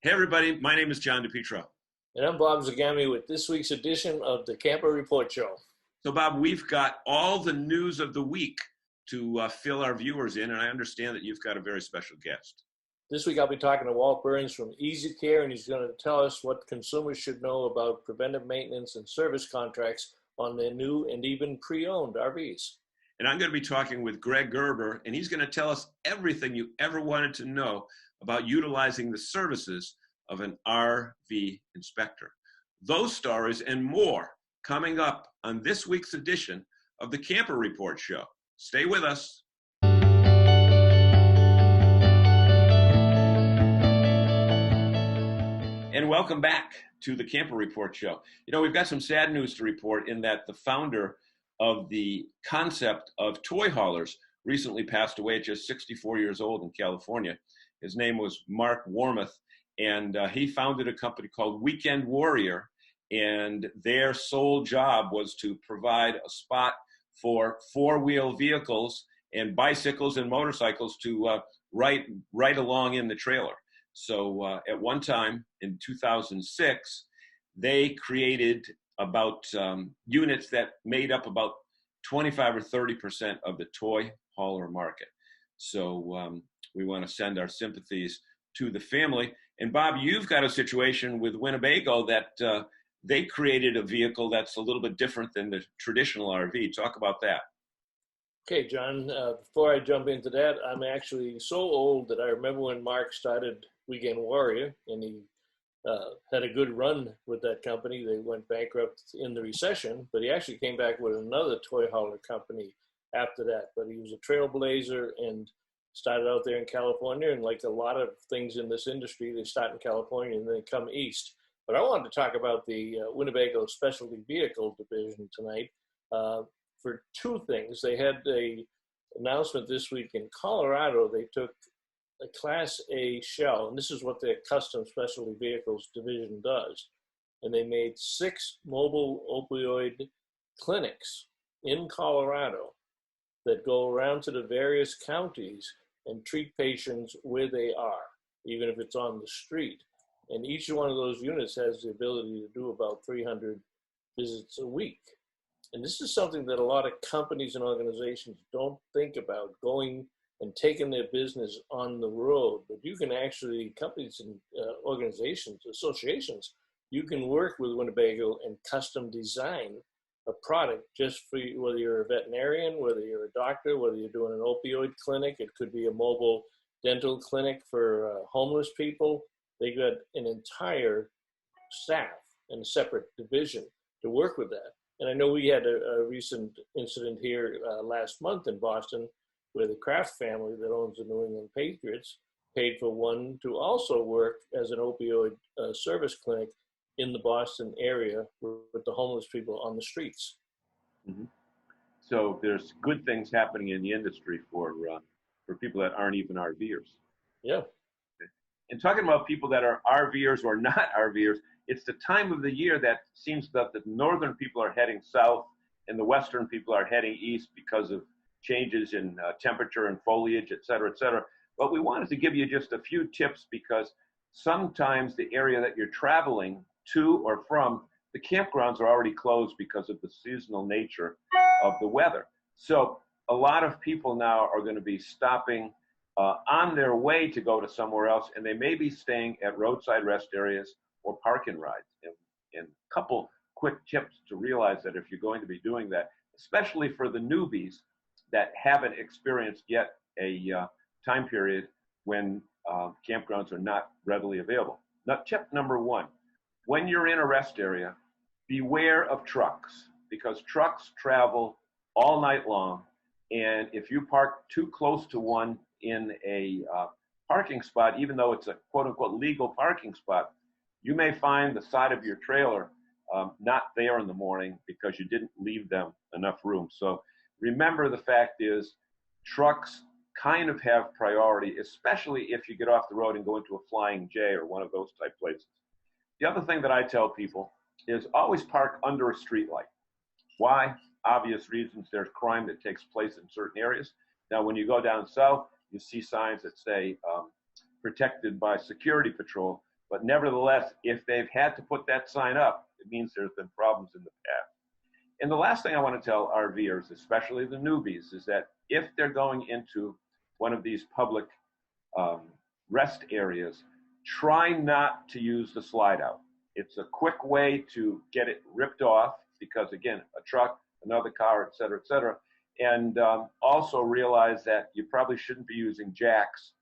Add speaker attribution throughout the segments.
Speaker 1: Hey everybody, my name is John DiPietro.
Speaker 2: And I'm Bob Zagami with this week's edition of the Camper Report Show.
Speaker 1: So Bob, we've got all the news of the week to fill our viewers in, and I understand that you've got a very special guest.
Speaker 2: This week I'll be talking to Walt Burns from Easy Care, and he's going to tell us what consumers should know about preventive maintenance and service contracts on their new and even pre-owned RVs.
Speaker 1: And I'm going to be talking with Greg Gerber, and he's going to tell us everything you ever wanted to know about utilizing the services of an RV inspector. Those stories and more coming up on this week's edition of the Camper Report Show. Stay with us. And welcome back to the Camper Report Show. You know, we've got some sad news to report in that the founder of the concept of toy haulers recently passed away at just 64 years old in California. His name was Mark Warmoth, and he founded a company called Weekend Warrior, and their sole job was to provide a spot for four-wheel vehicles and bicycles and motorcycles to ride along in the trailer. So at one time in 2006, they created about units that made up about 25 or 30% of the toy hauler market. So we want to send our sympathies to the family. And Bob, you've got a situation with Winnebago that they created a vehicle that's a little bit different than the traditional RV. Talk about that.
Speaker 2: Okay, John, before I jump into that, I'm actually so old that I remember when Mark started Weekend Warrior, and he had a good run with that company. They went bankrupt in the recession, but he actually came back with another toy hauler company after that. But he was a trailblazer and started out there in California, and like a lot of things in this industry, they start in California and then come east. But I wanted to talk about the Winnebago Specialty Vehicle Division tonight for two things. They had an announcement this week in Colorado. They took a Class A shell, and this is what their Custom Specialty Vehicles Division does. And they made 6 mobile opioid clinics in Colorado that go around to the various counties and treat patients where they are, even if it's on the street. And each one of those units has the ability to do about 300 visits a week. And this is something that a lot of companies and organizations don't think about, going and taking their business on the road. But you can actually, companies and organizations, associations, you can work with Winnebago and custom design a product just for you, whether you're a veterinarian, whether you're a doctor, whether you're doing an opioid clinic. It could be a mobile dental clinic for homeless people. They got an entire staff and a separate division to work with that. And I know we had a recent incident here last month in Boston where the Kraft family that owns the New England Patriots paid for one to also work as an opioid service clinic in the Boston area with the homeless people on the streets.
Speaker 1: Mm-hmm. So there's good things happening in the industry for people that aren't even RVers.
Speaker 2: Yeah.
Speaker 1: Okay. And talking about people that are RVers or not RVers, it's the time of the year that seems that the northern people are heading south and the western people are heading east because of changes in temperature and foliage, et cetera, et cetera. But we wanted to give you just a few tips because sometimes the area that you're traveling to or from, the campgrounds are already closed because of the seasonal nature of the weather. So a lot of people now are going to be stopping on their way to go to somewhere else, and they may be staying at roadside rest areas or park-and rides. And a couple quick tips to realize that if you're going to be doing that, especially for the newbies that haven't experienced yet a time period when campgrounds are not readily available. Now, tip number 1, when you're in a rest area, beware of trucks because trucks travel all night long. And if you park too close to one in a parking spot, even though it's a quote unquote legal parking spot, you may find the side of your trailer not there in the morning because you didn't leave them enough room. So remember, the fact is trucks kind of have priority, especially if you get off the road and go into a Flying J or one of those type places. The other thing that I tell people is always park under a streetlight. Why? Obvious reasons. There's crime that takes place in certain areas. Now, when you go down south, you see signs that say protected by security patrol. But nevertheless, if they've had to put that sign up, it means there's been problems in the past. And the last thing I want to tell RVers, especially the newbies, is that if they're going into one of these public rest areas, try not to use the slide out. It's a quick way to get it ripped off because, again, a truck, another car, et cetera, and also realize that you probably shouldn't be using jacks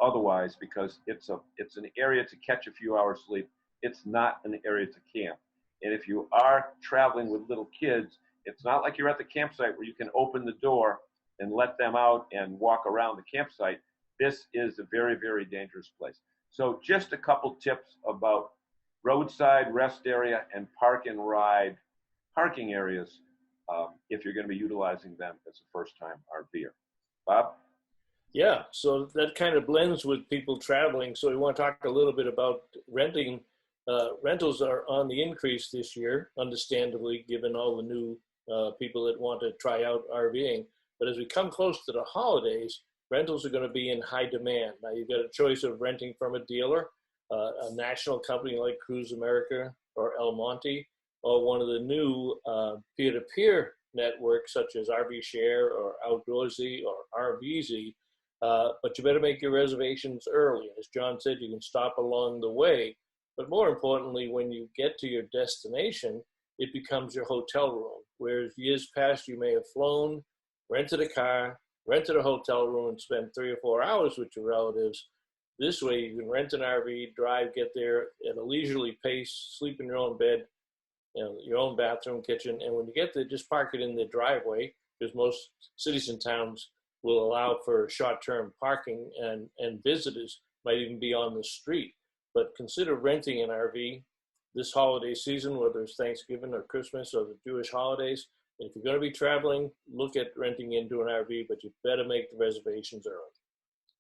Speaker 1: otherwise because it's an area to catch a few hours sleep. It's not an area to camp. And if you are traveling with little kids, it's not like you're at the campsite where you can open the door and let them out and walk around the campsite. This is a very, very dangerous place. So just a couple tips about roadside rest area and park and ride parking areas if you're going to be utilizing them as a first-time RVer. Bob?
Speaker 2: Yeah, so that kind of blends with people traveling. So we want to talk a little bit about renting. Rentals are on the increase this year, understandably, given all the new people that want to try out RVing. But as we come close to the holidays, rentals are going to be in high demand. Now, you've got a choice of renting from a dealer, a national company like Cruise America or El Monte, or one of the new peer-to-peer networks such as RV Share or Outdoorsy or RVZ. But you better make your reservations early. As John said, you can stop along the way. But more importantly, when you get to your destination, it becomes your hotel room. Whereas years past, you may have flown, rented a car, rented a hotel room, and spent 3 or 4 hours with your relatives. This way, you can rent an RV, drive, get there at a leisurely pace, sleep in your own bed, your own bathroom, kitchen. And when you get there, just park it in the driveway, because most cities and towns will allow for short-term parking, and visitors might even be on the street. But consider renting an RV this holiday season, whether it's Thanksgiving or Christmas or the Jewish holidays. If you're going to be traveling, look at renting into an RV, but you better make the reservations early.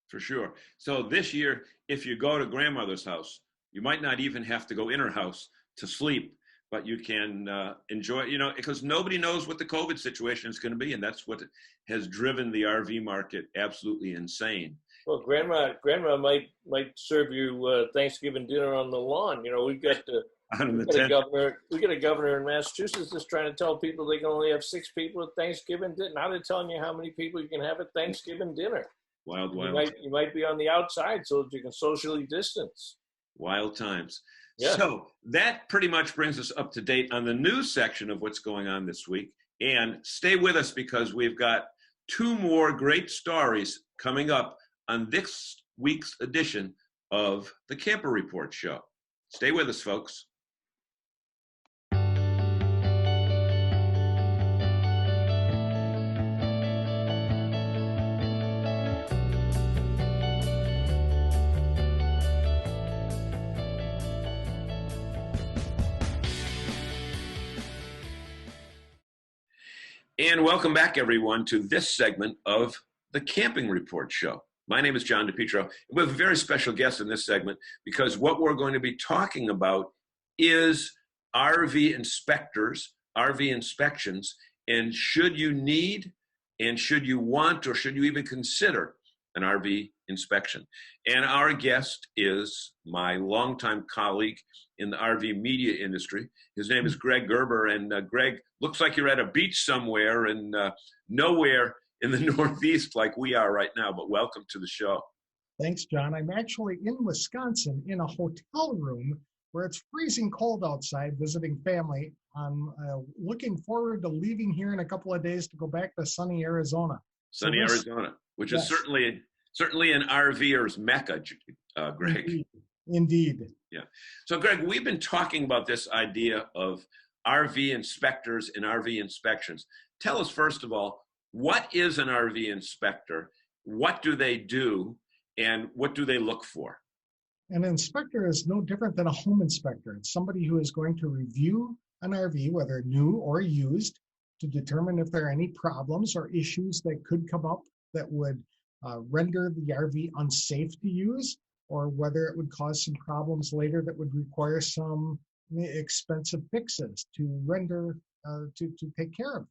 Speaker 3: For sure. So this year, if you go to grandmother's house, you might not even have to go in her house to sleep, but you can enjoy, because nobody knows what the COVID situation is going to be, and that's what has driven the RV market absolutely insane.
Speaker 2: Well, grandma might serve you Thanksgiving dinner on the lawn. We've got a governor in Massachusetts that's trying to tell people they can only have 6 people at Thanksgiving dinner. Now they're telling you how many people you can have at Thanksgiving dinner.
Speaker 3: Wild.
Speaker 2: You might be on the outside so that you can socially distance.
Speaker 3: Wild times.
Speaker 2: Yeah.
Speaker 3: So that pretty much brings us up to date on the news section of what's going on this week. And stay with us because we've got 2 more great stories coming up on this week's edition of the Camper Report Show. Stay with us, folks. And welcome back, everyone, to this segment of the Camping Report Show. My name is John DiPietro. We have a very special guest in this segment because what we're going to be talking about is RV inspectors, RV inspections, and should you need, and should you want, or should you even consider an RV inspection. And our guest is my longtime colleague in the RV media industry. His name is Greg Gerber. And Greg, looks like you're at a beach somewhere and nowhere in the Northeast like we are right now, but welcome to the show.
Speaker 4: Thanks, John. I'm actually in Wisconsin in a hotel room where it's freezing cold outside visiting family. I'm looking forward to leaving here in a couple of days to go back to sunny Arizona.
Speaker 3: Sunny Arizona, which is certainly an RVer's mecca, Greg.
Speaker 4: Indeed.
Speaker 3: Yeah. So, Greg, we've been talking about this idea of RV inspectors and RV inspections. Tell us, first of all, what is an RV inspector? What do they do? And what do they look for?
Speaker 4: An inspector is no different than a home inspector. It's somebody who is going to review an RV, whether new or used, to determine if there are any problems or issues that could come up that would render the RV unsafe to use, or whether it would cause some problems later that would require some expensive fixes to render, to take care of.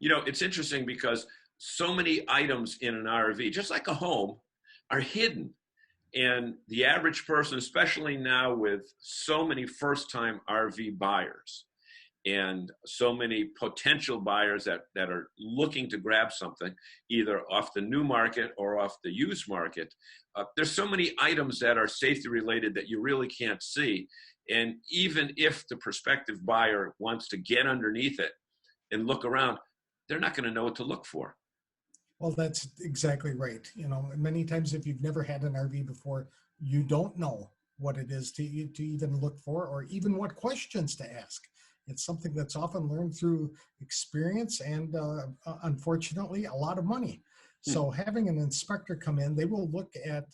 Speaker 3: It's interesting because so many items in an RV, just like a home, are hidden. And the average person, especially now with so many first-time RV buyers and so many potential buyers that are looking to grab something, either off the new market or off the used market, there's so many items that are safety related that you really can't see. And even if the prospective buyer wants to get underneath it and look around, they're not going to know what to look for.
Speaker 4: Well, that's exactly right. You know, many times if you've never had an RV before, you don't know what it is to even look for, or even what questions to ask. It's something that's often learned through experience and unfortunately a lot of money. So having an inspector come in, they will look at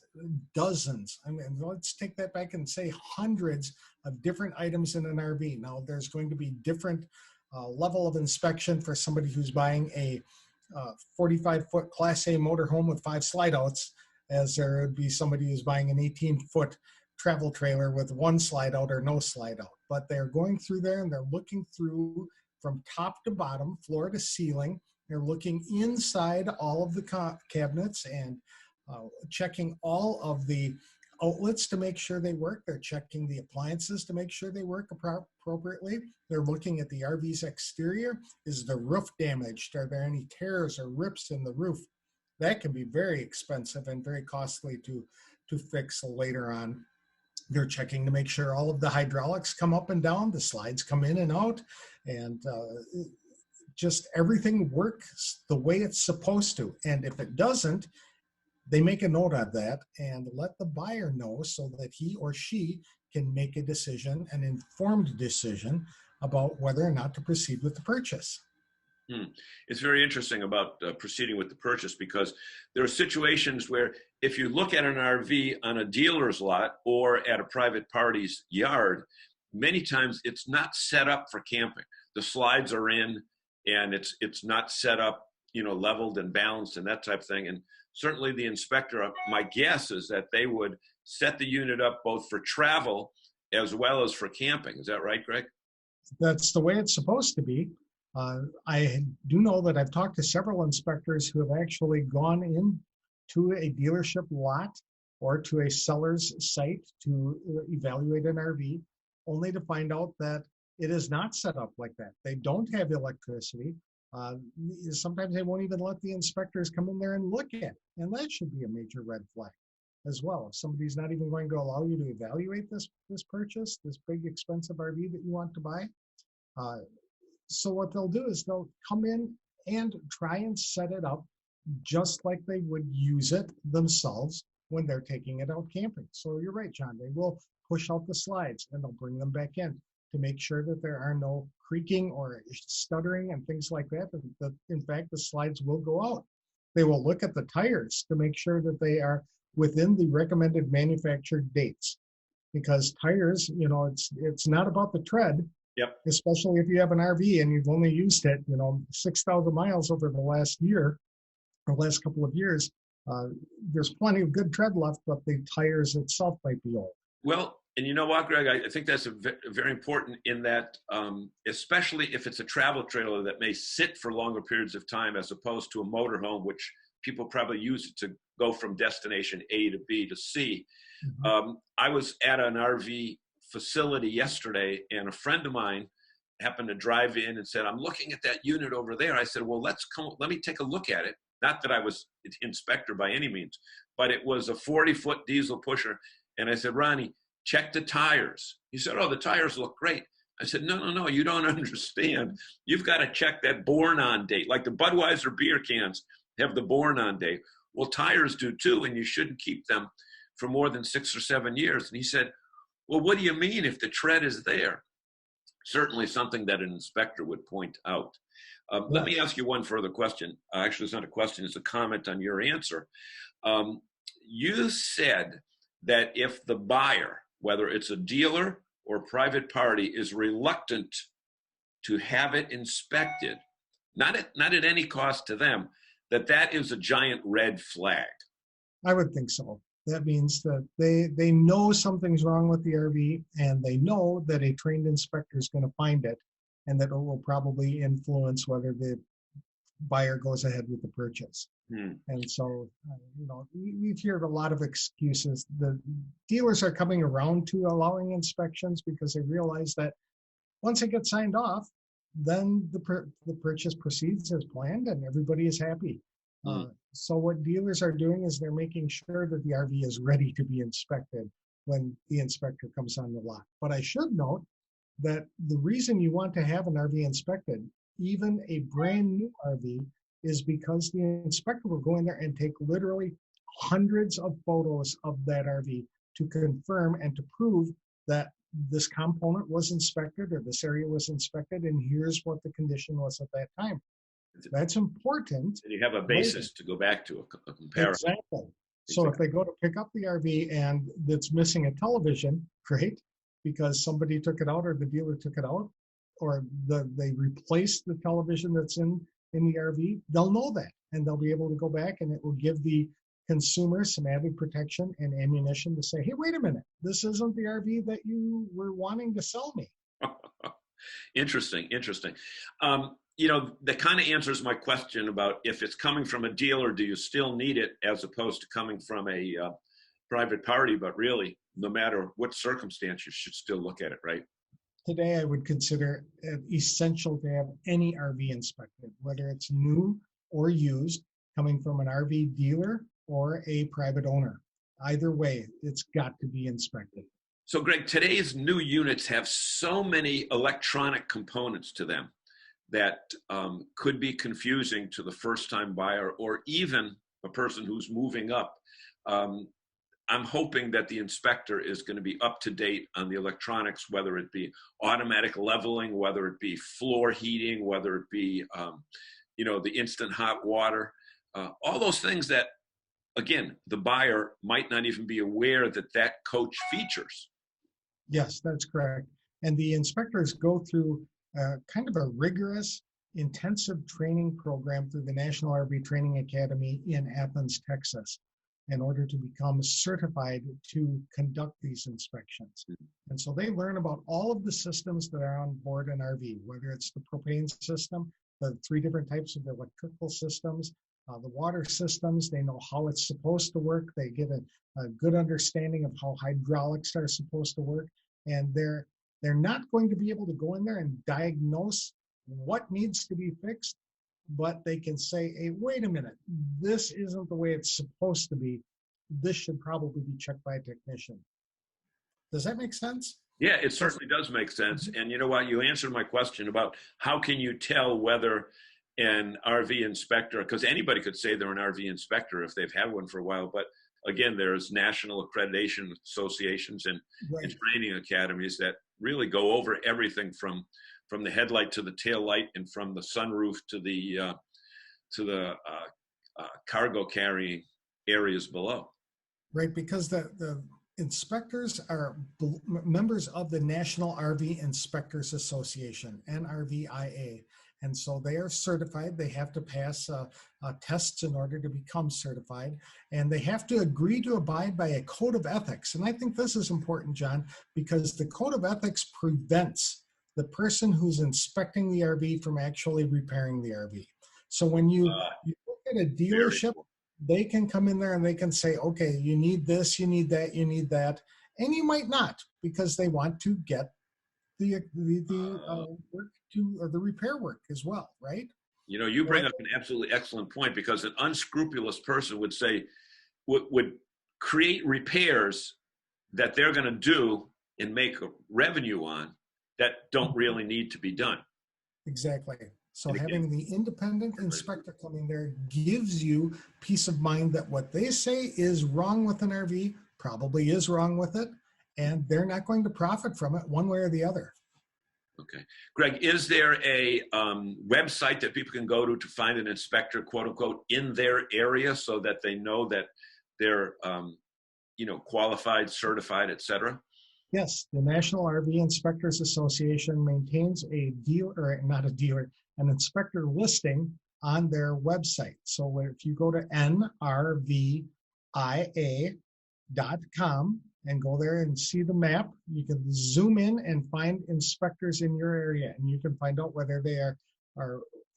Speaker 4: dozens. I mean, let's take that back and say hundreds of different items in an RV. Now there's going to be different level of inspection for somebody who's buying a 45-foot Class A motorhome with 5 slide outs, as there would be somebody who's buying an 18-foot travel trailer with 1 slide out or no slide out. But they're going through there and they're looking through from top to bottom, floor to ceiling. They're looking inside all of the cabinets and checking all of the outlets to make sure they work. They're checking the appliances to make sure they work appropriately. They're looking at the RV's exterior. Is the roof damaged? Are there any tears or rips in the roof? That can be very expensive and very costly to fix later on. They're checking to make sure all of the hydraulics come up and down, the slides come in and out, and just everything works the way it's supposed to. And if it doesn't, they make a note of that and let the buyer know so that he or she can make a decision, an informed decision about whether or not to proceed with the purchase.
Speaker 3: It's very interesting about proceeding with the purchase, because there are situations where if you look at an RV on a dealer's lot or at a private party's yard, many times it's not set up for camping. The slides are in and it's not set up, you know, leveled and balanced and that type of thing. And certainly the inspector, my guess is that they would set the unit up both for travel as well as for camping. Is that right, Greg?
Speaker 4: That's the way it's supposed to be. I do know that I've talked to several inspectors who have actually gone into a dealership lot or to a seller's site to evaluate an RV, only to find out that it is not set up like that. They don't have electricity. Sometimes they won't even let the inspectors come in there and look at it. And that should be a major red flag as well. If somebody's not even going to allow you to evaluate this purchase, this big expensive RV that you want to buy. So what they'll do is they'll come in and try and set it up just like they would use it themselves when they're taking it out camping. So you're right, John. They will push out the slides and they'll bring them back in to make sure that there are no creaking or stuttering and things like that. That in fact, the slides will go out. They will look at the tires to make sure that they are within the recommended manufactured dates, because tires, you know, it's not about the tread.
Speaker 3: Yep.
Speaker 4: Especially if you have an RV and you've only used it, you know, 6,000 miles over the last year or last couple of years. There's plenty of good tread left, but the tires itself might be old.
Speaker 3: Well, and you know what, Greg, I think that's very important in that, especially if it's a travel trailer that may sit for longer periods of time as opposed to a motorhome, which people probably use it to go from destination A to B to C. Mm-hmm. I was at an RV facility yesterday, and a friend of mine happened to drive in and said, I'm looking at that unit over there. I said, well, let me take a look at it. Not that I was an inspector by any means, but it was a 40-foot diesel pusher. And I said, Ronnie, check the tires. He said, oh, the tires look great. I said, no, you don't understand. You've got to check that born-on date. Like the Budweiser beer cans have the born-on date. Well, tires do too, and you shouldn't keep them for more than 6 or 7 years. And he said, well, what do you mean if the tread is there? Certainly something that an inspector would point out. Let me ask you one further question. Actually, it's not a question, it's a comment on your answer. You said that if the buyer, whether it's a dealer or private party, is reluctant to have it inspected, not at any cost to them, that is a giant red flag. I
Speaker 4: would think so. That means that they know something's wrong with the RV, and they know that a trained inspector is going to find it, and that it will probably influence whether the buyer goes ahead with the purchase. And so, we've heard a lot of excuses. The dealers are coming around to allowing inspections because they realize that once it gets signed off, then the purchase proceeds as planned and everybody is happy. So what dealers are doing is they're making sure that the RV is ready to be inspected when the inspector comes on the lot. But I should note that the reason you want to have an RV inspected, even a brand new RV, is because the inspector will go in there and take literally hundreds of photos of that RV to confirm and to prove that this component was inspected or this area was inspected, and here's what the condition was at that time. That's important.
Speaker 3: And you have a basis to go back to, a comparison.
Speaker 4: Exactly. So if they go to pick up the RV and it's missing a television, great, because somebody took it out or the dealer took it out, or they replaced the television that's in the RV, they'll know that, and they'll be able to go back, and it will give the consumer some added protection and ammunition to say, hey, wait a minute, this isn't the RV that you were wanting to sell me.
Speaker 3: Interesting. That kind of answers my question about if it's coming from a dealer, do you still need it, as opposed to coming from a private party? But really, no matter what circumstance, you should still look at it, right?
Speaker 4: Today, I would consider it essential to have any RV inspected, whether it's new or used, coming from an RV dealer or a private owner. Either way, it's got to be inspected.
Speaker 3: So, Greg, today's new units have so many electronic components to them that could be confusing to the first-time buyer or even a person who's moving up. I'm hoping that the inspector is going to be up to date on the electronics, whether it be automatic leveling, whether it be floor heating, whether it be, the instant hot water, all those things that, again, the buyer might not even be aware that coach features.
Speaker 4: Yes, that's correct. And the inspectors go through kind of a rigorous, intensive training program through the National RV Training Academy in Athens, Texas, in order to become certified to conduct these inspections. And so they learn about all of the systems that are on board an RV, whether it's the propane system, the 3 different types of electrical systems, the water systems. They know how it's supposed to work. They get a good understanding of how hydraulics are supposed to work. And they're not going to be able to go in there and diagnose what needs to be fixed, but they can say, hey, wait a minute, this isn't the way it's supposed to be. This should probably be checked by a technician. Does that make sense?
Speaker 3: Yeah, it certainly does make sense. And you know what? You answered my question about how can you tell whether an RV inspector, because anybody could say they're an RV inspector if they've had one for a while, but again, there's national accreditation associations and training academies that really go over everything from the headlight to the tail light and from the sunroof to the cargo carrying areas below.
Speaker 4: Right, because the inspectors are members of the National RV Inspectors Association, NRVIA. And so they are certified. They have to pass tests in order to become certified. And they have to agree to abide by a code of ethics. And I think this is important, John, because the code of ethics prevents the person who's inspecting the RV from actually repairing the RV. So when you look at a dealership, they can come in there and they can say, okay, you need this, you need that, you need that. And you might not, because they want to get the work to, or the repair work as well, right?
Speaker 3: You bring up an absolutely excellent point, because an unscrupulous person would say, would create repairs that they're going to do and make a revenue on that don't really need to be done.
Speaker 4: Exactly. So having the independent inspector come in there gives you peace of mind that what they say is wrong with an RV probably is wrong with it, and they're not going to profit from it one way or the other.
Speaker 3: Okay. Greg, is there a website that people can go to find an inspector, quote unquote, in their area so that they know that they're, qualified, certified, et cetera?
Speaker 4: Yes, the National RV Inspectors Association maintains an inspector listing on their website. So if you go to nrvia.com and go there and see the map, you can zoom in and find inspectors in your area, and you can find out whether they are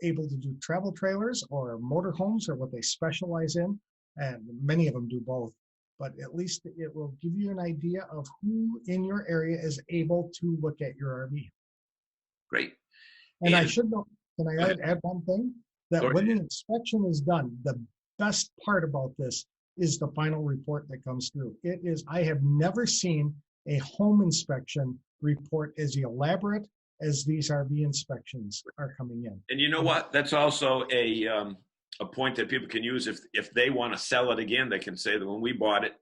Speaker 4: able to do travel trailers or motorhomes or what they specialize in, and many of them do both. But at least it will give you an idea of who in your area is able to look at your RV.
Speaker 3: Great.
Speaker 4: And I should know, can I add one thing? That when the inspection is done, the best part about this is the final report that comes through. It is, I have never seen a home inspection report as elaborate as these RV inspections are coming in.
Speaker 3: And you know what? That's also a point that people can use if they want to sell it again. They can say that when we bought it,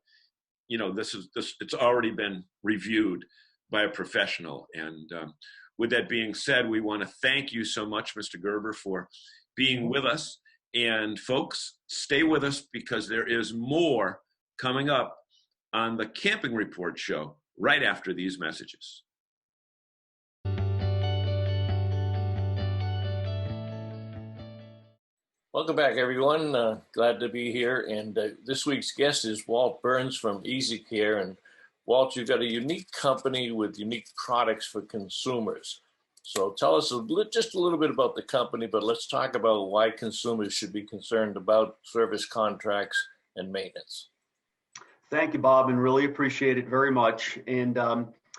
Speaker 3: you know, it's already been reviewed by a professional. And with that being said, we want to thank you so much, Mr. Gerber, for being with us. And folks, stay with us because there is more coming up on the Camping Report show right after these messages.
Speaker 2: Welcome back, everyone. Glad to be here. And this week's guest is Walt Burns from Easy Care. And Walt, you've got a unique company with unique products for consumers. So tell us just a little bit about the company, but let's talk about why consumers should be concerned about service contracts and maintenance.
Speaker 5: Thank you, Bob, and really appreciate it very much. And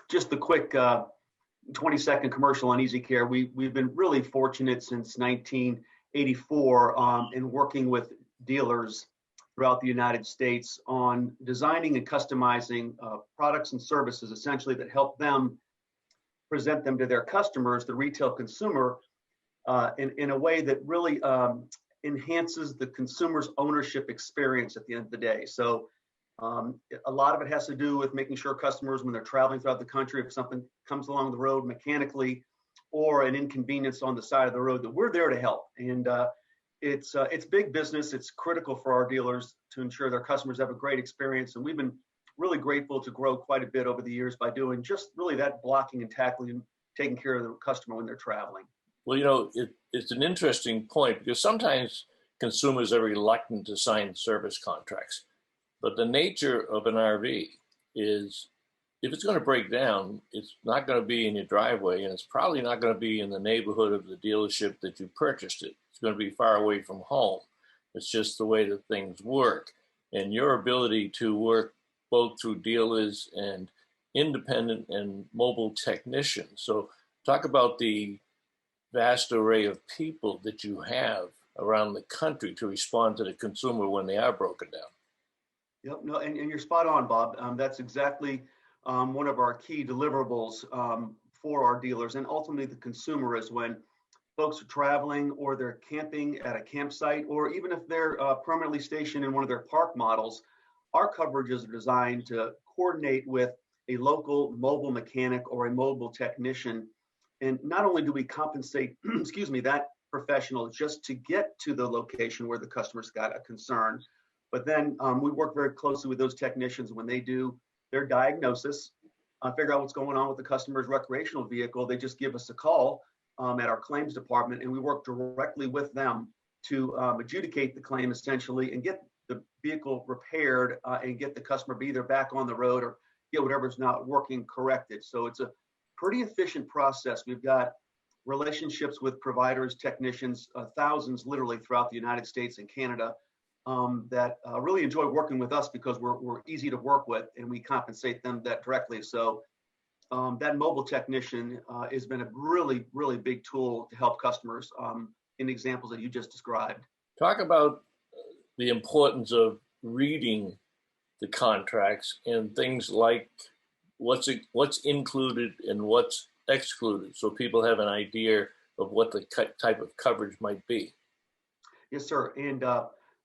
Speaker 5: just the quick 20-second commercial on Easy Care. We've been really fortunate since 1984 in working with dealers throughout the United States on designing and customizing products and services essentially that help them present them to their customers, the retail consumer, in a way that really enhances the consumer's ownership experience at the end of the day. So a lot of it has to do with making sure customers, when they're traveling throughout the country, if something comes along the road mechanically or an inconvenience on the side of the road, that we're there to help. And it's big business. It's critical for our dealers to ensure their customers have a great experience. And we've been really grateful to grow quite a bit over the years by doing just really that blocking and tackling and taking care of the customer when they're traveling.
Speaker 2: Well, you know, it's an interesting point because sometimes consumers are reluctant to sign service contracts. But the nature of an RV is if it's going to break down, it's not going to be in your driveway, and it's probably not going to be in the neighborhood of the dealership that you purchased it. It's going to be far away from home. It's just the way that things work. And your ability to work both through dealers and independent and mobile technicians. So talk about the vast array of people that you have around the country to respond to the consumer when they are broken down.
Speaker 5: Yep, no, and you're spot on, Bob. That's exactly one of our key deliverables for our dealers and ultimately the consumer is when folks are traveling or they're camping at a campsite, or even if they're permanently stationed in one of their park models, our coverages are designed to coordinate with a local mobile mechanic or a mobile technician. And not only do we compensate, that professional just to get to the location where the customer's got a concern, but then we work very closely with those technicians when they do their diagnosis, figure out what's going on with the customer's recreational vehicle. They just give us a call at our claims department, and we work directly with them to adjudicate the claim essentially and get the vehicle repaired and get the customer either back on the road or get whatever's not working corrected. So it's a pretty efficient process. We've got relationships with providers, technicians, thousands literally throughout the United States and Canada that really enjoy working with us because we're easy to work with and we compensate them that directly. So that mobile technician has been a really, really big tool to help customers in the examples that you just described.
Speaker 2: Talk about the importance of reading the contracts and things like what's included and what's excluded, so people have an idea of what the type of coverage might be.
Speaker 5: Yes, sir. And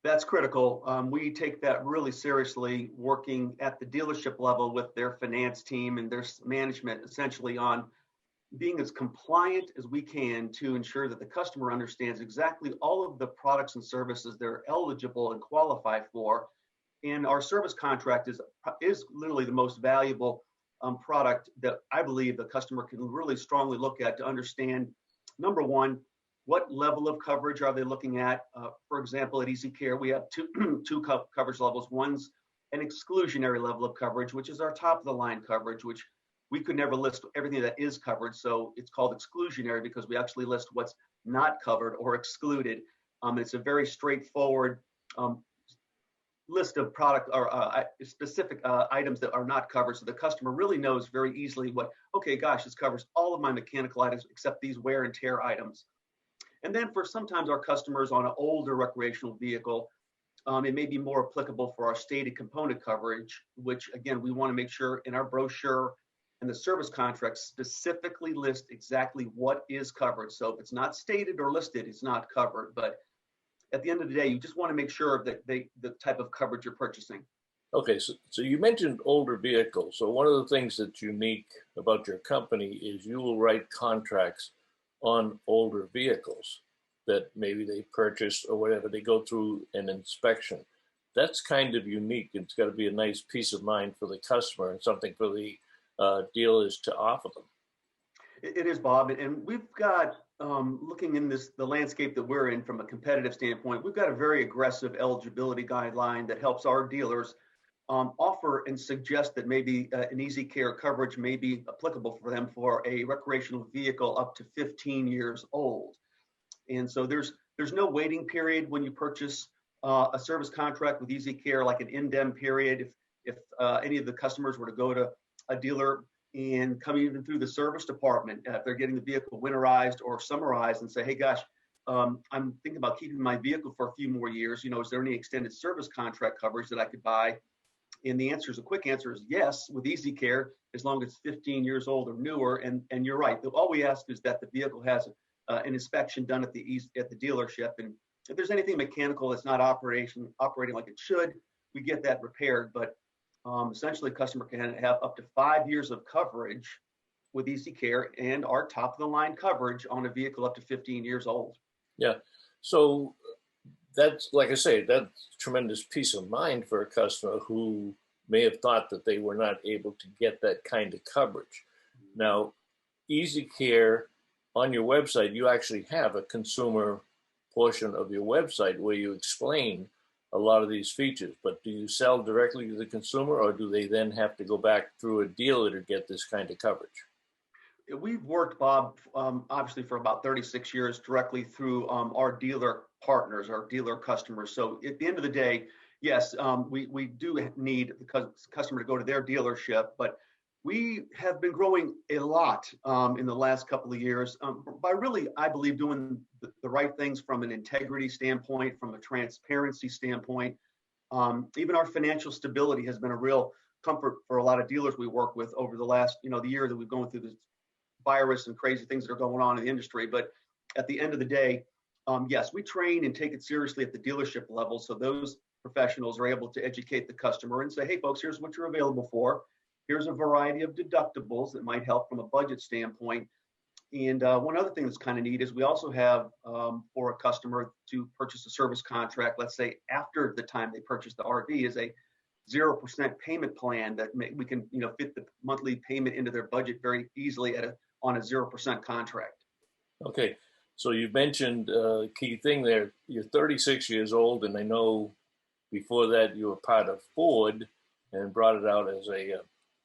Speaker 5: that's critical. We take that really seriously, working at the dealership level with their finance team and their management, essentially on being as compliant as we can to ensure that the customer understands exactly all of the products and services they're eligible and qualify for. And our service contract is literally the most valuable product that I believe the customer can really strongly look at to understand, number one, what level of coverage are they looking at? For example, at Easy Care, we have two coverage levels. One's an exclusionary level of coverage, which is our top of the line coverage, which we could never list everything that is covered. So it's called exclusionary because we actually list what's not covered or excluded. It's a very straightforward list of product or specific items that are not covered. So the customer really knows very easily okay, gosh, this covers all of my mechanical items except these wear and tear items. And then for sometimes our customers on an older recreational vehicle, it may be more applicable for our stated component coverage, which again, we want to make sure in our brochure and the service contract specifically list exactly what is covered. So if it's not stated or listed, it's not covered. But at the end of the day, you just want to make sure that the type of coverage you're purchasing.
Speaker 2: Okay, so you mentioned older vehicles. So one of the things that's unique about your company is you will write contracts on older vehicles that maybe they purchased or whatever. They go through an inspection. That's kind of unique. It's got to be a nice peace of mind for the customer and something for the dealers to offer them.
Speaker 5: It is, Bob, and we've got, looking in the landscape that we're in from a competitive standpoint, we've got a very aggressive eligibility guideline that helps our dealers offer and suggest that maybe an Easy Care coverage may be applicable for them for a recreational vehicle up to 15 years old. And so there's no waiting period when you purchase a service contract with Easy Care, like an indem period. If any of the customers were to go to a dealer and come even through the service department, if they're getting the vehicle winterized or summerized and say, hey, gosh, I'm thinking about keeping my vehicle for a few more years. Is there any extended service contract coverage that I could buy? And the quick answer is yes, with Easy Care, as long as it's 15 years old or newer. And you're right. All we ask is that the vehicle has an inspection done at the dealership. And if there's anything mechanical that's not operating like it should, we get that repaired. But essentially, a customer can have up to 5 years of coverage with Easy Care and our top of the line coverage on a vehicle up to 15 years old.
Speaker 2: Yeah. So that's, like I say, that's tremendous peace of mind for a customer who may have thought that they were not able to get that kind of coverage. Now, Easy Care, on your website, you actually have a consumer portion of your website where you explain a lot of these features, but do you sell directly to the consumer, or do they then have to go back through a dealer to get this kind of coverage?
Speaker 5: We've worked, Bob, obviously for about 36 years directly through our dealer partners, our dealer customers. So at the end of the day, yes, we do need the customer to go to their dealership, but we have been growing a lot in the last couple of years by really, I believe, doing the right things from an integrity standpoint, from a transparency standpoint. Even our financial stability has been a real comfort for a lot of dealers we work with over the last, the year that we've gone through this virus and crazy things that are going on in the industry. But at the end of the day, yes, we train and take it seriously at the dealership level. So those professionals are able to educate the customer and say, hey, folks, here's what you're available for. Here's a variety of deductibles that might help from a budget standpoint. And one other thing that's kind of neat is we also have for a customer to purchase a service contract, let's say after the time they purchase the RV, is a 0% payment plan that we can fit the monthly payment into their budget very easily on a 0% contract.
Speaker 2: Okay, so you mentioned a key thing there. You're 36 years old, and I know before that you were part of Ford and brought it out as a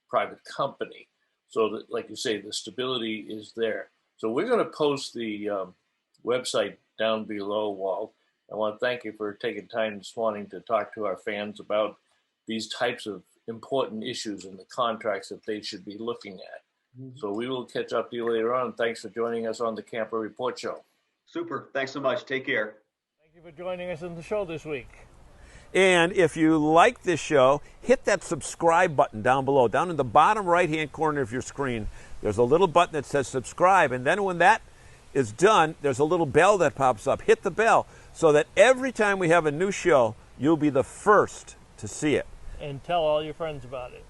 Speaker 2: private company. So that, like you say, the stability is there. So we're going to post the website down below, Walt. I want to thank you for taking time this morning to talk to our fans about these types of important issues in the contracts that they should be looking at. Mm-hmm. So we will catch up to you later on. Thanks for joining us on the Camper Report Show.
Speaker 5: Super. Thanks so much. Take care.
Speaker 2: Thank you for joining us on the show this week.
Speaker 3: And if you like this show, hit that subscribe button down below. Down in the bottom right-hand corner of your screen, there's a little button that says subscribe. And then when that is done, there's a little bell that pops up. Hit the bell so that every time we have a new show, you'll be the first to see it.
Speaker 2: And tell all your friends about it.